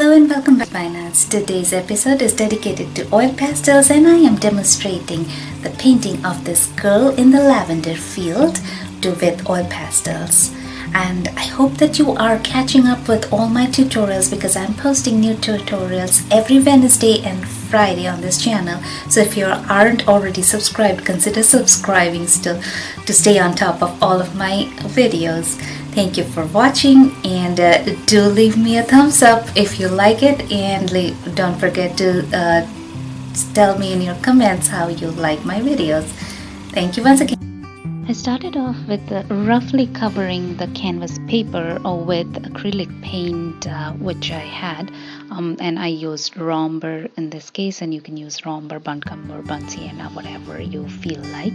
Hello and welcome back to Finance. Today's episode is dedicated to oil pastels and I am demonstrating the painting of this girl in the lavender field with oil pastels. And I hope that you are catching up with all my tutorials because I'm posting new tutorials every Wednesday and Friday on this channel. So if you aren't already subscribed, consider subscribing still to stay on top of all of my videos. Thank you for watching and do leave me a thumbs up if you like it, and don't forget to tell me in your comments how you like my videos. Thank you once again. I started off with roughly covering the canvas paper with acrylic paint which I had, and I used Romber in this case, and you can use Romber, Buncombe, Burnt Sienna, whatever you feel like.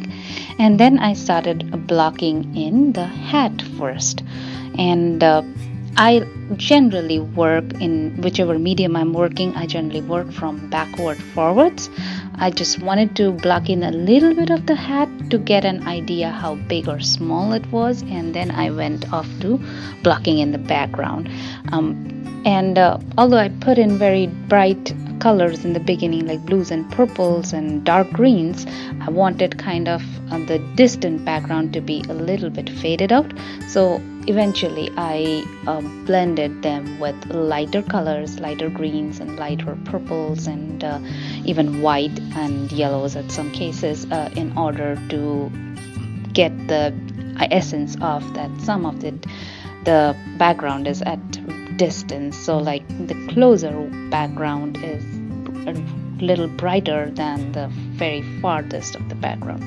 And then I started blocking in the hat first, and I generally work in whichever medium I'm working. I generally work from backward forwards. I just wanted to block in a little bit of the hat to get an idea how big or small it was, and then I went off to blocking in the background. Although I put in very bright colors in the beginning like blues and purples and dark greens, I wanted kind of the distant background to be a little bit faded out. So eventually I blended them with lighter colors, lighter greens and lighter purples and even white and yellows at some cases in order to get the essence of that. Some of the background is at distance, so like the closer background is a little brighter than the very farthest of the background.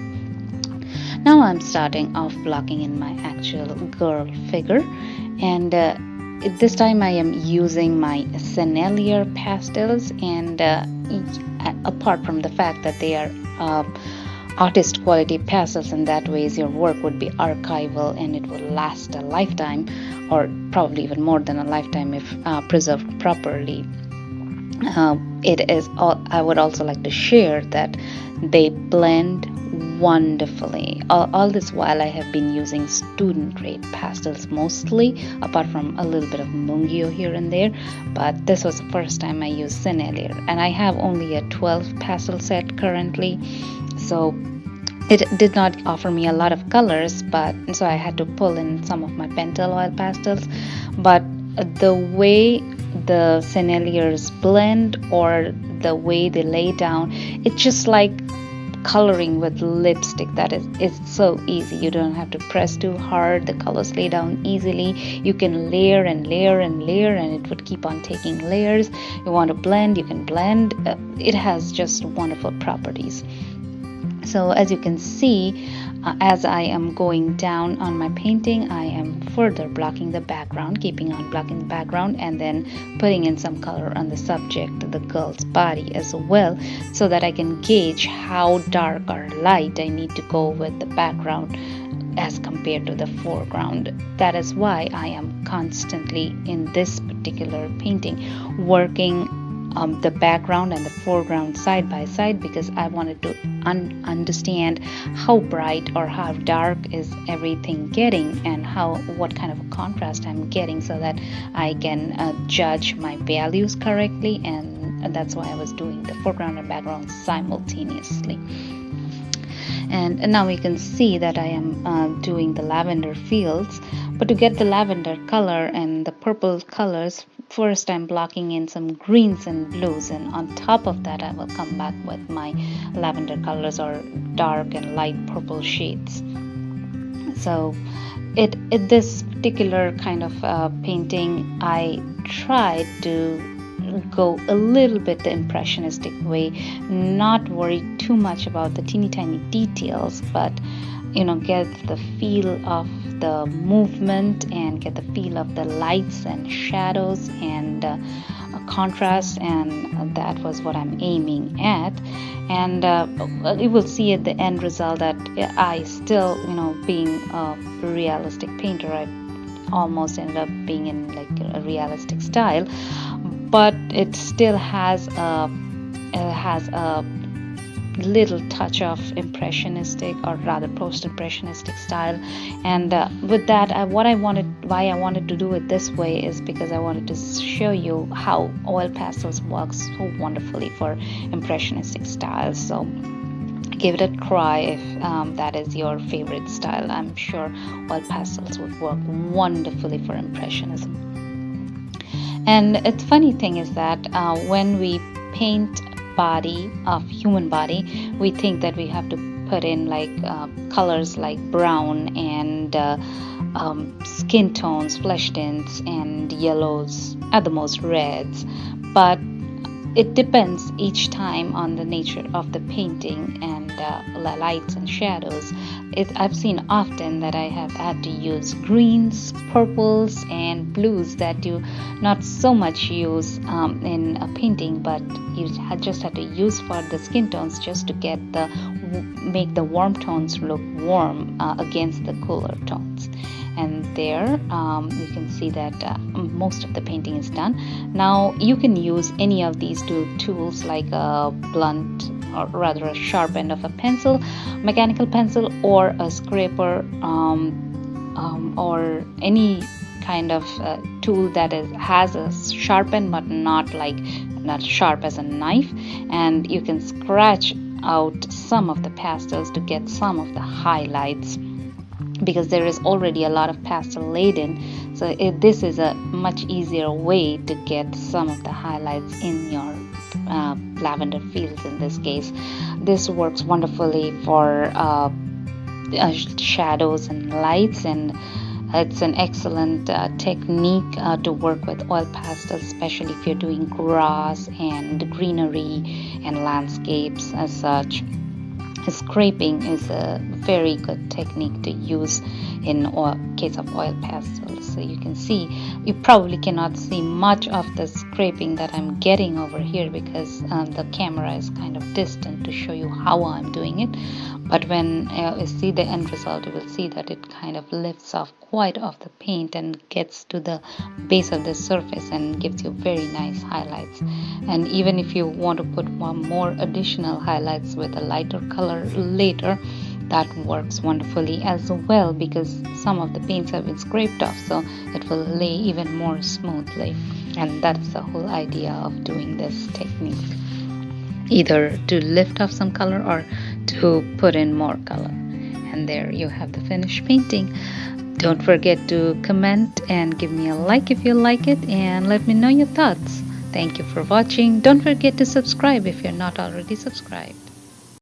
Now I'm starting off blocking in my actual girl figure, and this time I am using my Sennelier pastels, and apart from the fact that they are artist quality pastels, and that way your work would be archival and it will last a lifetime, or probably even more than a lifetime if preserved properly. I would also like to share that they blend wonderfully. All this while I have been using student grade pastels mostly, apart from a little bit of Mungyo here and there, but this was the first time I used Sennelier, and I have only a 12 pastel set currently, so it did not offer me a lot of colors, but so I had to pull in some of my Pentel oil pastels. But the way the Senneliers blend, or the way they lay down, it's just like coloring with lipstick. That is so easy. You don't have to press too hard. The colors lay down easily. You can layer and layer and layer, and it would keep on taking layers. You want to blend, you can blend. It has just wonderful properties. So as you can see, as I am going down on my painting, I am further blocking the background, keeping on blocking the background, and then putting in some color on the subject, the girl's body as well, so that I can gauge how dark or light I need to go with the background as compared to the foreground. That is why I am constantly in this particular painting working the background and the foreground side by side, because I wanted to understand how bright or how dark is everything getting, and what kind of a contrast I'm getting, so that I can judge my values correctly. And that's why I was doing the foreground and background simultaneously. And now we can see that I am doing the lavender fields, but to get the lavender color and the purple colors, first I'm blocking in some greens and blues, and on top of that I will come back with my lavender colors or dark and light purple shades. So this particular kind of painting, I tried to go a little bit the impressionistic way, not worry too much about the teeny tiny details, but get the feel of the movement and get the feel of the lights and shadows and contrast, and that was what I'm aiming at. And you will see at the end result that I still, being a realistic painter, I almost ended up being in like a realistic style, but it still has a little touch of impressionistic, or rather post-impressionistic style. And with that, why I wanted to do it this way is because I wanted to show you how oil pastels work so wonderfully for impressionistic styles. So give it a try if that is your favorite style. I'm sure oil pastels would work wonderfully for impressionism. And it's funny thing is that when we paint body of human body, we think that we have to put in like colors like brown and skin tones, flesh tints, and yellows, at the most reds. But it depends each time on the nature of the painting and lights and shadows. I've seen often that I have had to use greens, purples, and blues that you not so much use in a painting, but you just have to use for the skin tones just to make the warm tones look warm against the cooler tones. And there you can see that most of the painting is done. Now you can use any of these two tools, like a blunt, or rather a sharp end of a pencil, mechanical pencil, or a scraper, or any kind of tool that has a sharp end but not sharp as a knife, and you can scratch out some of the pastels to get some of the highlights, because there is already a lot of pastel laid in. So this is a much easier way to get some of the highlights in your lavender fields. In this case, this works wonderfully for shadows and lights, and it's an excellent technique to work with oil pastels, especially if you're doing grass and greenery and landscapes as such. Scraping is a very good technique to use in case of oil pastels. So you can see, you probably cannot see much of the scraping that I'm getting over here because the camera is kind of distant to show you how I'm doing it. But when you see the end result, you will see that it kind of lifts off quite of the paint and gets to the base of the surface and gives you very nice highlights. And even if you want to put one more additional highlights with a lighter color later, that works wonderfully as well, because some of the paints have been scraped off, so it will lay even more smoothly. And that's the whole idea of doing this technique, either to lift off some color or to put in more color. And there you have the finished painting. Don't forget to comment and give me a like if you like it, and let me know your thoughts. Thank you for watching. Don't forget to subscribe if you're not already subscribed.